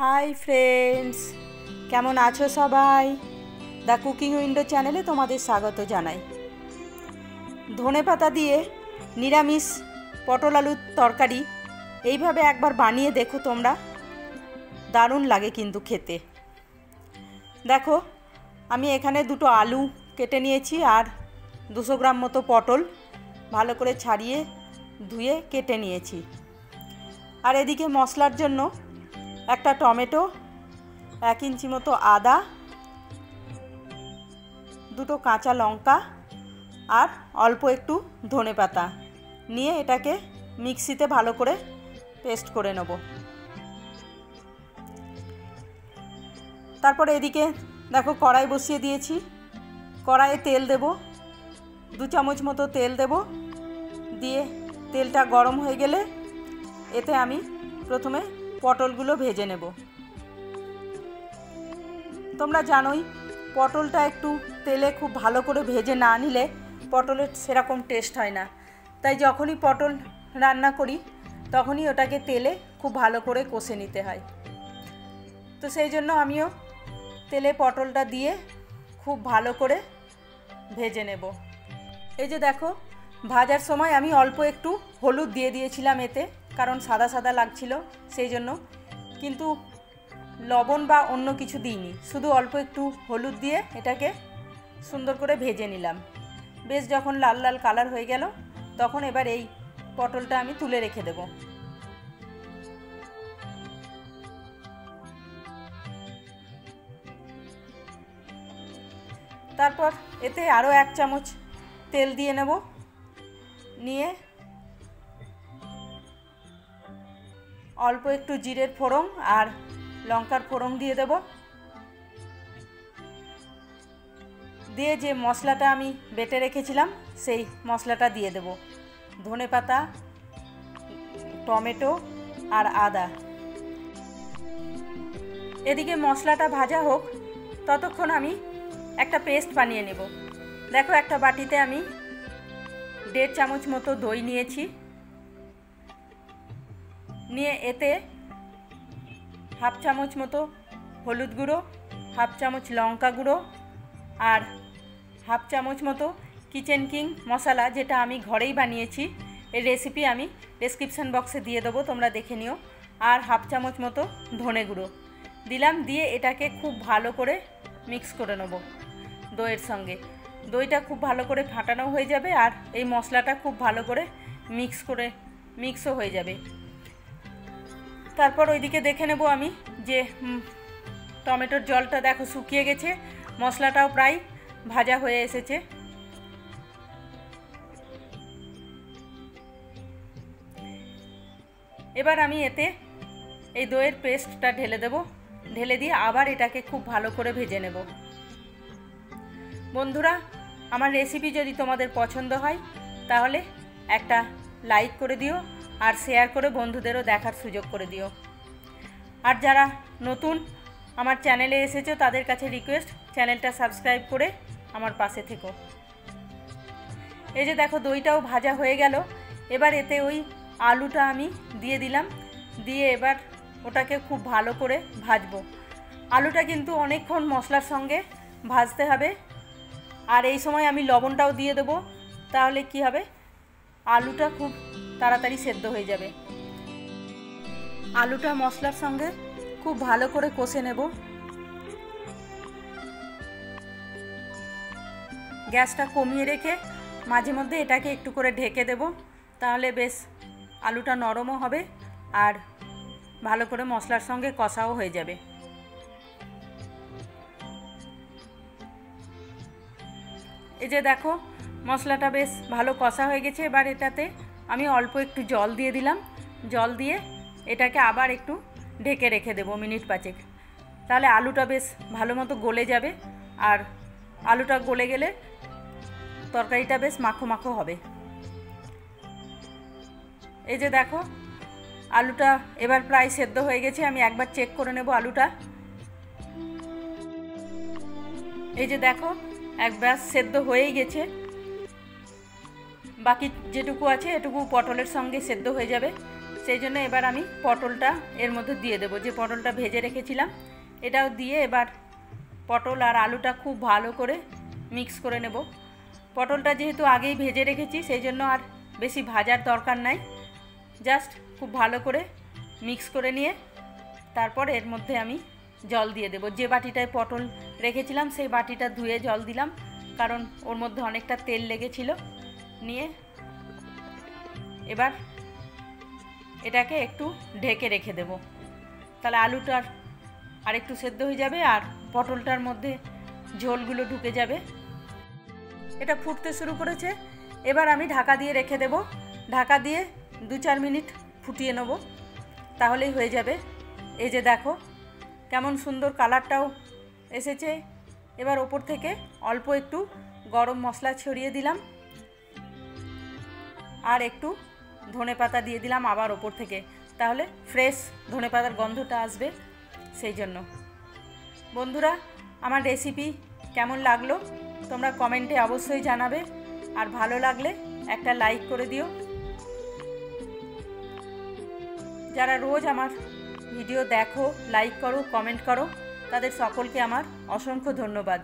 Hi friends, কেমন আছো সবাই? দ্য কুকিং উইন্ডো চ্যানেলে তোমাদের স্বাগত জানাই। ধনেপাতা দিয়ে নিরামিষ পটল আলুর তরকারি এইভাবে একবার বানিয়ে দেখো তোমরা, দারুণ লাগে কিন্তু খেতে। দেখো, আমি এখানে দুটো আলু কেটে নিয়েছি আর 200 গ্রাম মতো পটল ভালো করে ছাড়িয়ে ধুয়ে কেটে নিয়েছি। আর এদিকে মশলার জন্য একটা টমেটো, 1 ইঞ্চি মতো আদা, দুটো কাঁচা লঙ্কা আর অল্প একটু ধনেপাতা নিয়ে এটাকে মিক্সিতে ভালো করে পেস্ট করে নেব। তারপরে এদিকে দেখো কড়াই বসিয়ে দিয়েছি। কড়াইয়ে তেল দেব, 2 চামচ মতো তেল দেব। দিয়ে তেলটা গরম হয়ে গেলে এতে আমি প্রথমে পটলগুলো ভেজে নেব। তোমরা জানোই পটলটা একটু তেলে খুব ভালো করে ভেজে না নিলে পটলের সেরকম টেস্ট হয় না। তাই যখনই পটল রান্না করি তখনই ওটাকে তেলে খুব ভালো করে কষে নিতে হয়। তো সেই জন্য আমিও তেলে পটলটা দিয়ে খুব ভালো করে ভেজে নেব। এই যে দেখো, ভাজার সময় আমি অল্প একটু হলুদ দিয়ে দিয়েছিলাম এতে, কারণ সাদা সাদা লাগছিল সেই জন্য, কিন্তু লবণ বা অন্য কিছু দিইনি, শুধু অল্প একটু হলুদ দিয়ে এটাকে সুন্দর করে ভেজে নিলাম। বেশ যখন লাল লাল কালার হয়ে গেল তখন এবার এই পটলটা আমি তুলে রেখে দেব। তারপর এতে আরও 1 চামচ তেল দিয়ে নেব। নিয়ে অল্প একটু জিরের ফোড়ন আর লঙ্কার ফোড়ন দিয়ে দেব। দিয়ে যে মশলাটা আমি বেটে রেখেছিলাম সেই মশলাটা দিয়ে দেব। ধনেপাতা, টমেটো আর আদা। এদিকে মশলাটা ভাজা হোক, ততক্ষণ আমি একটা পেস্ট বানিয়ে নেব। দেখো, একটা বাটিতে আমি 1.5 চামচ মতো দই নিয়েছি। নিয়ে এতে 1/2 চামচ মতো হলুদ গুঁড়ো, 1/2 চামচ লঙ্কা গুঁড়ো আর 1/2 চামচ মতো কিচেন কিং মশলা, যেটা আমি ঘরেই বানিয়েছি। এর রেসিপি আমি ডেসক্রিপশান বক্সে দিয়ে দেবো, তোমরা দেখে নিও। আর 1/2 চামচ মতো ধনে গুঁড়ো দিলাম। দিয়ে এটাকে খুব ভালো করে মিক্স করে নেব দইয়ের সঙ্গে। দইটা খুব ভালো করে ফাটানো হয়ে যাবে আর এই মশলাটা খুব ভালো করে মিক্সও হয়ে যাবে। তারপর ওইদিকে দেখে নেব আমি যে টমেটোর জলটা দেখো শুকিয়ে গেছে, মশলাটাও প্রায় ভাজা হয়ে এসেছে। এবার আমি এতে এই দইয়ের পেস্টটা ঢেলে দেব। ঢেলে দিয়ে আবার এটাকে খুব ভালো করে ভেজে নেব। বন্ধুরা, আমার রেসিপি যদি তোমাদের পছন্দ হয় তাহলে একটা লাইক করে দিও আর শেয়ার করে বন্ধুদেরও দেখার সুযোগ করে দিও। আর যারা নতুন আমার চ্যানেলে এসেছো তাদের কাছে রিকোয়েস্ট, চ্যানেলটা সাবস্ক্রাইব করে আমার পাশে থেকো। এই যে দেখো, দইটাও ভাজা হয়ে গেল। এবার এতে ওই আলুটা আমি দিয়ে দিলাম। দিয়ে এবার ওটাকে খুব ভালো করে ভাজবো। আলুটা কিন্তু অনেকক্ষণ মশলার সঙ্গে ভাজতে হবে। আর এই সময় আমি লবণটাও দিয়ে দেবো, তাহলে কি হবে, আলুটা খুব তাড়াতাড়ি সেদ্ধ হয়ে যাবে। আলুটা মশলার সঙ্গে খুব ভালো করে কষে নেব। গ্যাসটা কমিয়ে রেখে মাঝে মধ্যে এটাকে একটু করে ঢেকে দেব, তাহলে বেশ আলুটা নরমও হবে আর ভালো করে মশলার সঙ্গে কষাও হয়ে যাবে। এই যে দেখো, মশলাটা বেশ ভালো কষা হয়ে গেছে। এবার এটাতে আমি অল্প একটু জল দিয়ে দিলাম। জল দিয়ে এটাকে আবার একটু ঢেকে রেখে দেবো মিনিট 5। তাহলে আলুটা বেশ ভালো মতো গলে যাবে। আর আলুটা গলে গেলে তরকারিটা বেশ মাখো মাখো হবে। এই যে দেখো, আলুটা এবার প্রায় সেদ্ধ হয়ে গেছে। আমি একবার চেক করে নেব আলুটা। এই যে দেখো, একবার সেদ্ধ হয়েই গেছে। বাকি যেটুকু আছে এটুকু পটলের সঙ্গে সেদ্ধ হয়ে যাবে। সেই জন্য এবার আমি পটলটা এর মধ্যে দিয়ে দেবো, যে পটলটা ভেজে রেখেছিলাম এটাও দিয়ে এবার পটল আর আলুটা খুব ভালো করে মিক্স করে নেব। পটলটা যেহেতু আগেই ভেজে রেখেছি সেই জন্য আর বেশি ভাজার দরকার নাই, জাস্ট খুব ভালো করে মিক্স করে নিয়ে তারপর এর মধ্যে আমি জল দিয়ে দেব। যে বাটিটায় পটল রেখেছিলাম সেই বাটিটা ধুয়ে জল দিলাম, কারণ ওর মধ্যে অনেকটা তেল লেগেছিল। নিয়ে এবার এটাকে একটু ঢেকে রেখে দেব, তাহলে আলুটার আর একটু সেদ্ধ হয়ে যাবে আর পটলটার মধ্যে ঝোলগুলো ঢুকে যাবে। এটা ফুটতে শুরু করেছে, এবার আমি ঢাকা দিয়ে রেখে দেব। ঢাকা দিয়ে 2-4 মিনিট ফুটিয়ে নেব, তাহলেই হয়ে যাবে। এই যে দেখো কেমন সুন্দর কালারটাও এসেছে। এবার ওপর থেকে অল্প একটু গরম মশলা ছড়িয়ে দিলাম আর একটু ধনেপাতা দিয়ে দিলাম আবার ওপর থেকে, তাহলে ফ্রেশ ধনেপাতার গন্ধটা আসবে। সেই জন্য বন্ধুরা, আমার রেসিপি কেমন লাগলো তোমরা কমেন্টে অবশ্যই জানাবে, আর ভালো লাগলে একটা লাইক করে দিও। যারা রোজ আমার ভিডিও দেখো, লাইক করো, কমেন্ট করো, তাদের সকলকে আমার অসংখ্য ধন্যবাদ।